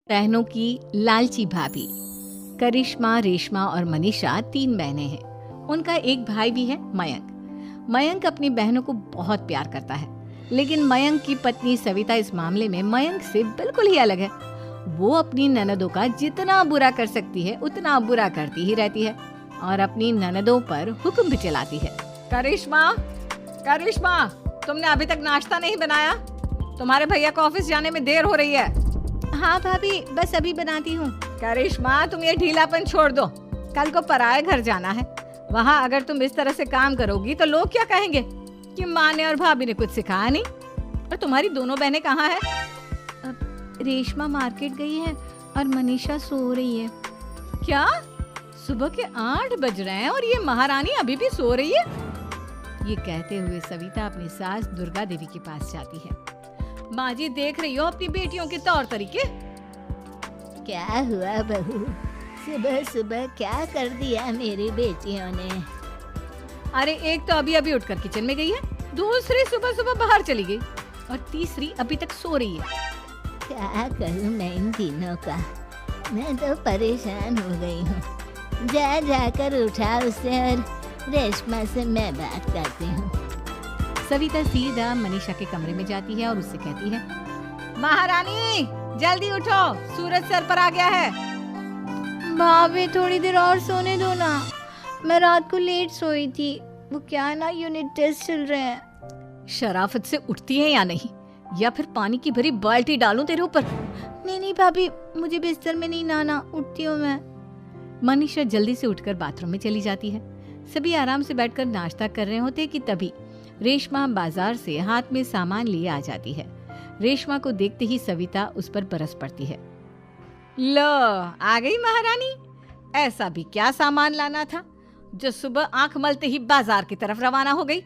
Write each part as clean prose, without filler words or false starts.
बहनों की लालची भाभी। करिश्मा, रेशमा और मनीषा 3 बहनें हैं। उनका एक भाई भी है, मयंक। मयंक अपनी बहनों को बहुत प्यार करता है, लेकिन मयंक की पत्नी सविता इस मामले में मयंक से बिल्कुल ही अलग है। वो अपनी ननदों का जितना बुरा कर सकती है उतना बुरा करती ही रहती है और अपनी ननदों पर हुक्म भी चलाती है। करिश्मा, करिश्मा, तुमने अभी तक नाश्ता नहीं बनाया? तुम्हारे भैया को ऑफिस जाने में देर हो रही है। हाँ भाभी, बस अभी बनाती हूँ। करिश्मा, तुम ये ढीलापन छोड़ दो। कल को पराये घर जाना है। वहाँ अगर तुम इस तरह से काम करोगी तो लोग क्या कहेंगे कि माँ ने और भाभी ने कुछ सिखाया नहीं। और तुम्हारी दोनों बहनें कहाँ है? रेशमा मार्केट गई है और मनीषा सो रही है। क्या? सुबह के 8 बज रहे हैं और ये महारानी अभी भी सो रही है? ये कहते हुए सविता अपनी सास दुर्गा देवी के पास जाती है। माँ जी, देख रही हो अपनी बेटियों के तौर तरीके? क्या हुआ बहू, सुबह सुबह क्या कर दिया मेरी बेटियों ने? अरे, एक तो अभी अभी उठकर किचन में गई है, दूसरी सुबह सुबह बाहर चली गई और तीसरी अभी तक सो रही है। क्या करूं मैं इन तीनों का, मैं तो परेशान हो गई हूँ। जा जाकर उठा उसे और रेशमा से मैं बात करती हूँ। सविता सीधा मनीषा के कमरे में जाती है और उससे कहती है, महारानी जल्दी उठो, सूरज सर पर आ गया है। भाभी, थोड़ी देर और सोने दो ना, मैं रात को लेट सोई थी। वो क्या ना, यूनिट टेस्ट चल रहे हैं। शराफत से उठती है या नहीं, या फिर पानी की भरी बाल्टी डालूं तेरे ऊपर? नहीं भाभी, मुझे बिस्तर में नहीं नहाना, उठती हूँ मैं। मनीषा जल्दी से उठकर बाथरूम में चली जाती है। सभी आराम से बैठकर नाश्ता कर रहे होते कि तभी रेशमा बाजार से हाथ में सामान लिए आ जाती है। रेशमा को देखते ही सविता उस पर बरस पड़ती है। लो, आ गई महारानी। ऐसा भी क्या सामान लाना था जो सुबह आंख मलते ही बाजार की तरफ रवाना हो गई?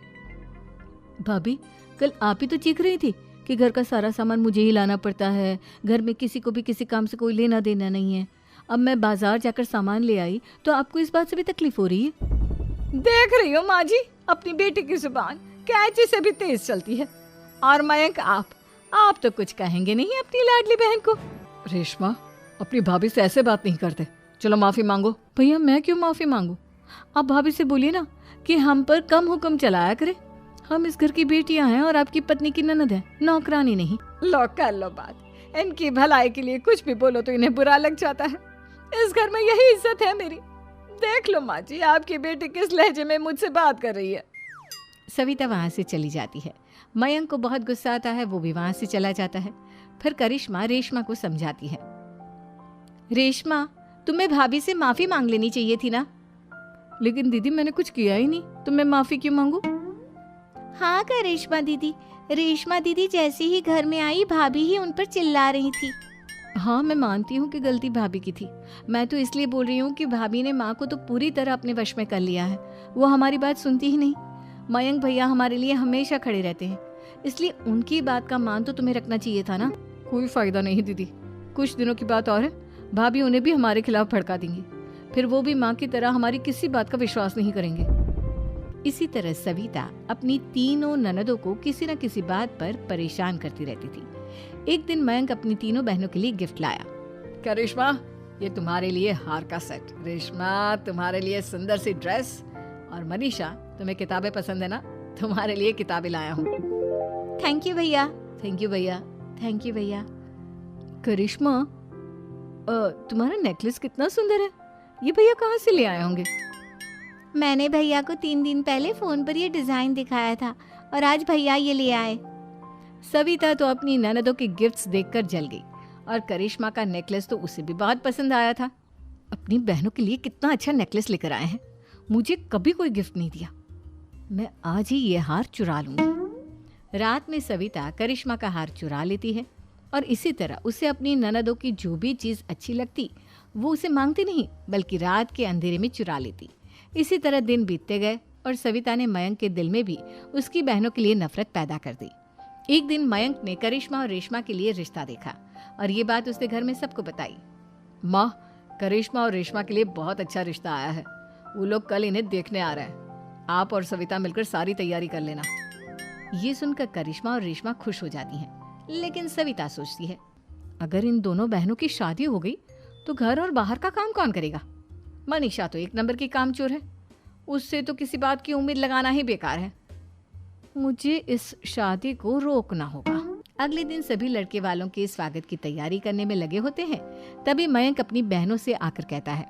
भाभी, कल आप ही तो चीख रही थी कि घर का सारा सामान मुझे ही लाना पड़ता है, घर में किसी को भी किसी काम से कोई लेना देना नहीं है। अब मैं बाजार जाकर सामान ले आई तो आपको इस बात से भी तकलीफ हो रही है? देख रही हो माँ जी, अपनी बेटी की जुबान कैंची से भी तेज चलती है। और मयंक, आप तो कुछ कहेंगे नहीं अपनी लाडली बहन को। रेशमा, अपनी भाभी से ऐसे बात नहीं करते। चलो माफी मांगो। भैया, मैं क्यों माफी मांगू? आप भाभी से बोलिए ना कि हम पर कम हुक्म चलाया करे। हम इस घर की बेटियां हैं और आपकी पत्नी की ननद है, नौकरानी नहीं। लो, कर लो बात। इनकी भलाई के लिए कुछ भी बोलो तो इन्हें बुरा लग जाता है। इस घर में यही इज्जत है मेरी। देख लो माँ जी, आपकी बेटी किस लहजे में मुझसे बात कर रही है। सविता वहां से चली जाती है। मयंक को बहुत गुस्सा आता है, वो भी वहां से चला जाता है। फिर करिश्मा रेशमा को समझाती है, रेशमा, तुम्हें भाभी से माफी मांग लेनी चाहिए थी ना। लेकिन दीदी, मैंने कुछ किया ही नहीं, तो मैं माफी क्यों मांगू? हाँ करिश्मा दीदी, रेशमा दीदी जैसे ही घर में आई, भाभी ही उन पर चिल्ला रही थी। हाँ, मैं मानती हूँ कि गलती भाभी की थी। मैं तो इसलिए बोल रही हूँ कि भाभी ने माँ को तो पूरी तरह अपने वश में कर लिया है। वो हमारी बात सुनती ही नहीं। मयंक भैया हमारे लिए हमेशा खड़े रहते हैं, इसलिए उनकी बात का मान तो तुम्हें रखना चाहिए था ना। कोई फायदा नहीं दीदी, कुछ दिनों की बात और है, भाभी उन्हें भी हमारे खिलाफ भड़का देंगी। फिर वो भी माँ की तरह हमारी किसी बात का विश्वास नहीं करेंगे। इसी तरह सविता अपनी तीनों ननदों को किसी न किसी बात पर परेशान करती रहती थी। एक दिन मयंक अपनी तीनों बहनों के लिए गिफ्ट लाया। करिश्मा, ये तुम्हारे लिए हार का सेट। रेशमा, तुम्हारे लिए सुंदर सी ड्रेस। और मनीषा, तुम्हें किताबें पसंद है ना, तुम्हारे लिए किताबें लाया हूँ। थैंक यू भैया। थैंक यू भैया। थैंक यू भैया। करिश्मा, तुम्हारा नेकलेस कितना सुंदर है। ये भैया कहाँ से ले आए होंगे? मैंने भैया को 3 दिन पहले फोन पर ये डिजाइन दिखाया था और आज भैया ये ले आए। सविता तो अपनी ननदों के गिफ्ट्स देखकर जल गई और करिश्मा का नेकलेस तो उसे भी बहुत पसंद आया था। अपनी बहनों के लिए कितना अच्छा नेकलेस लेकर आए हैं, मुझे कभी कोई गिफ्ट नहीं दिया। मैं आज ही ये हार चुरा लूंगी। रात में सविता करिश्मा का हार चुरा लेती है और इसी तरह उसे अपनी ननदों की जो भी चीज़ अच्छी लगती वो उसे मांगती नहीं, बल्कि रात के अंधेरे में चुरा लेती। इसी तरह दिन बीतते गए और सविता ने मयंक के दिल में भी उसकी बहनों के लिए नफरत पैदा कर दी। एक दिन मयंक ने करिश्मा और रेशमा के लिए रिश्ता देखा और ये बात उसने घर में सबको बताई। माँ, करिश्मा और रेशमा के लिए बहुत अच्छा रिश्ता आया है। वो लोग कल इन्हें देखने आ रहे हैं। आप और सविता मिलकर सारी तैयारी कर लेना। ये सुनकर करिश्मा और रेशमा खुश हो जाती हैं, लेकिन सविता सोचती है, अगर इन दोनों बहनों की शादी हो गई तो घर और बाहर का काम कौन करेगा? मनीषा तो एक नंबर की कामचोर है, उससे तो किसी बात की उम्मीद लगाना ही बेकार है। मुझे इस शादी को रोकना होगा। अगले दिन सभी लड़के वालों के स्वागत की तैयारी करने में लगे होते हैं। तभी मयंक अपनी बहनों से आकर कहता है,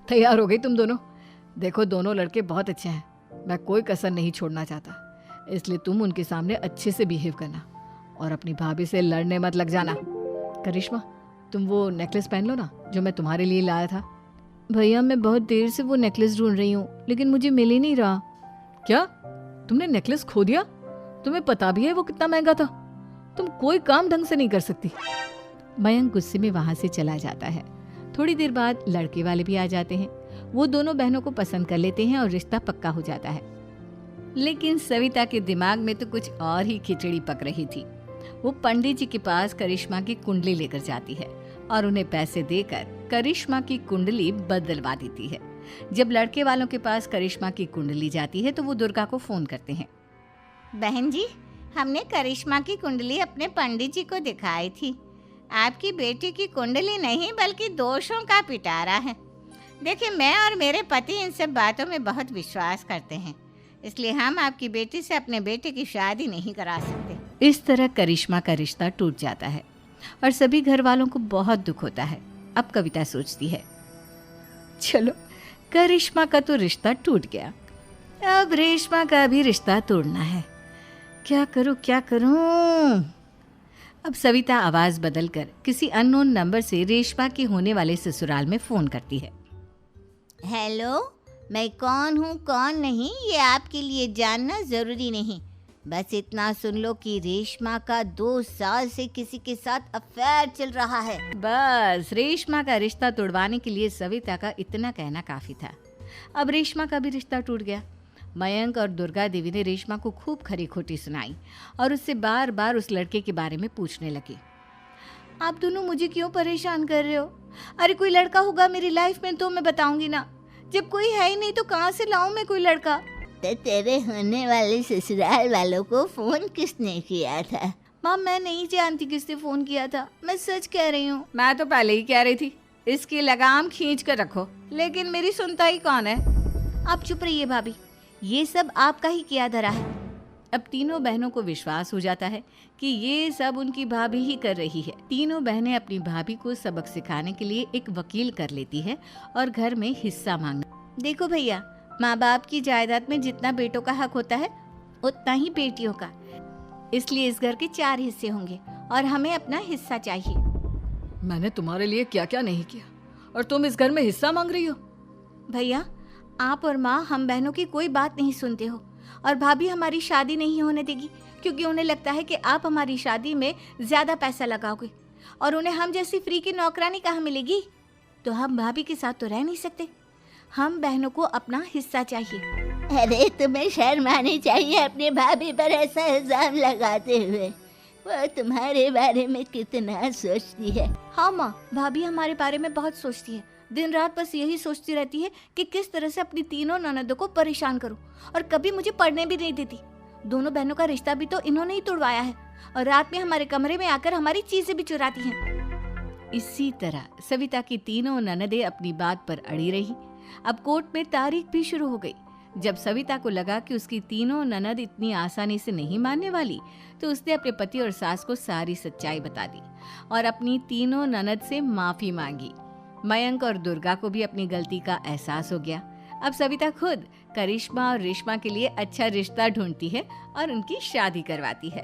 तैयार हो गई तुम दोनों? देखो दोनों लड़के बहुत अच्छे हैं, मैं कोई कसर नहीं छोड़ना चाहता, इसलिए तुम उनके सामने अच्छे से बिहेव करना और अपनी भाभी से लड़ने मत लग जाना। करिश्मा, तुम वो नेकलेस पहन लो ना जो मैं तुम्हारे लिए लाया था। भैया मैं बहुत देर से वो नेकलेस ढूंढ रही हूँ, लेकिन मुझे मिल ही नहीं रहा। क्या तुमने नेकलेस खो दिया? तुम्हें पता भी है वो कितना महंगा था? तुम कोई काम ढंग से नहीं कर सकती। मयंक गुस्से में वहां से चला जाता है। थोड़ी देर बाद लड़के वाले भी आ जाते हैं। वो दोनों बहनों को पसंद कर लेते हैं और रिश्ता पक्का हो जाता है। लेकिन सविता के दिमाग में तो कुछ और ही खिचड़ी पक रही थी। वो पंडित जी के पास करिश्मा की कुंडली लेकर जाती है और उन्हें पैसे देकर करिश्मा की कुंडली बदलवा देती है। जब लड़के वालों के पास करिश्मा की कुंडली जाती है तो वो दुर्गा को फोन करते हैं। बहन जी, हमने करिश्मा की कुंडली अपने पंडित जी को दिखाई थी। आपकी बेटी की कुंडली नहीं बल्कि दोषों का पिटारा है। देखिए, मैं और मेरे पति इन सब बातों में बहुत विश्वास करते हैं, इसलिए हम आपकी बेटी से अपने बेटे की शादी नहीं करा सकते। इस तरह करिश्मा का रिश्ता टूट जाता है और सभी घर वालों को बहुत दुख होता है। अब कविता सोचती है, चलो करिश्मा का तो रिश्ता टूट गया, अब रेशमा का भी रिश्ता तोड़ना है। क्या करूं? अब सविता आवाज बदलकर किसी अननोन नंबर से रेशमा के होने वाले ससुराल में फोन करती है। हेलो, मैं कौन हूँ कौन नहीं ये आपके लिए जानना ज़रूरी नहीं। बस इतना सुन लो कि रेशमा का 2 साल से किसी के साथ अफेयर चल रहा है। बस रेशमा का रिश्ता तोड़वाने के लिए सविता का इतना कहना काफी था। अब रेशमा का भी रिश्ता टूट गया। मयंक और दुर्गा देवी ने रेशमा को खूब खरी खोटी सुनाई और उससे बार बार उस लड़के के बारे में पूछने लगी। आप दोनों मुझे क्यों परेशान कर रहे हो? अरे कोई लड़का होगा मेरी लाइफ में तो मैं बताऊंगी ना, जब कोई है ही नहीं तो कहाँ से लाऊं मैं कोई लड़का? तो तेरे होने वाले ससुराल वालों को फोन किसने किया था? माँ मैं नहीं जानती किसने फोन किया था, मैं सच कह रही हूँ। मैं तो पहले ही कह रही थी इसकी लगाम खींच कर रखो, लेकिन मेरी सुनता ही कौन है। आप चुप रहिए भाभी, ये सब आपका ही किया धरा है। अब तीनों बहनों को विश्वास हो जाता है कि ये सब उनकी भाभी ही कर रही है। तीनों बहनें अपनी भाभी को सबक सिखाने के लिए एक वकील कर लेती है और घर में हिस्सा मांगना। देखो भैया, माँ बाप की जायदाद में जितना बेटों का हक होता है उतना ही बेटियों का, इसलिए इस घर के 4 हिस्से होंगे और हमें अपना हिस्सा चाहिए। मैंने तुम्हारे लिए क्या क्या नहीं किया और तुम इस घर में हिस्सा मांग रही हो? भैया, आप और माँ हम बहनों की कोई बात नहीं सुनते हो और भाभी हमारी शादी नहीं होने देगी क्योंकि उन्हें लगता है कि आप हमारी शादी में ज्यादा पैसा लगाओगे और उन्हें हम जैसी फ्री की नौकरानी कहाँ मिलेगी। तो हम भाभी के साथ तो रह नहीं सकते, हम बहनों को अपना हिस्सा चाहिए। अरे तुम्हें शर्म आनी चाहिए अपनी भाभी पर ऐसा इल्जाम लगाते हुए। वो तुम्हारे बारे में कितना सोचती है। हाँ माँ, भाभी हमारे बारे में बहुत सोचती है, दिन रात बस यही सोचती रहती है कि किस तरह से अपनी तीनों ननदों को परेशान करूं और कभी मुझे पढ़ने भी नहीं देती। दोनों बहनों का रिश्ता भी तो इन्होंने ही तोड़वाया है और रात में हमारे कमरे में आकर हमारी चीजें भी चुराती हैं। इसी तरह सविता की तीनों ननदें अपनी बात पर अड़ी रही। अब कोर्ट में तारीख भी शुरू हो गई। जब सविता को लगा कि उसकी तीनों ननद इतनी आसानी से नहीं मानने वाली, तो उसने अपने पति और सास को सारी सच्चाई बता दी और अपनी तीनों ननद से माफी मांगी। मयंक और दुर्गा को भी अपनी गलती का एहसास हो गया। अब सविता खुद करिश्मा और रेशमा के लिए अच्छा रिश्ता ढूंढती है और उनकी शादी करवाती है।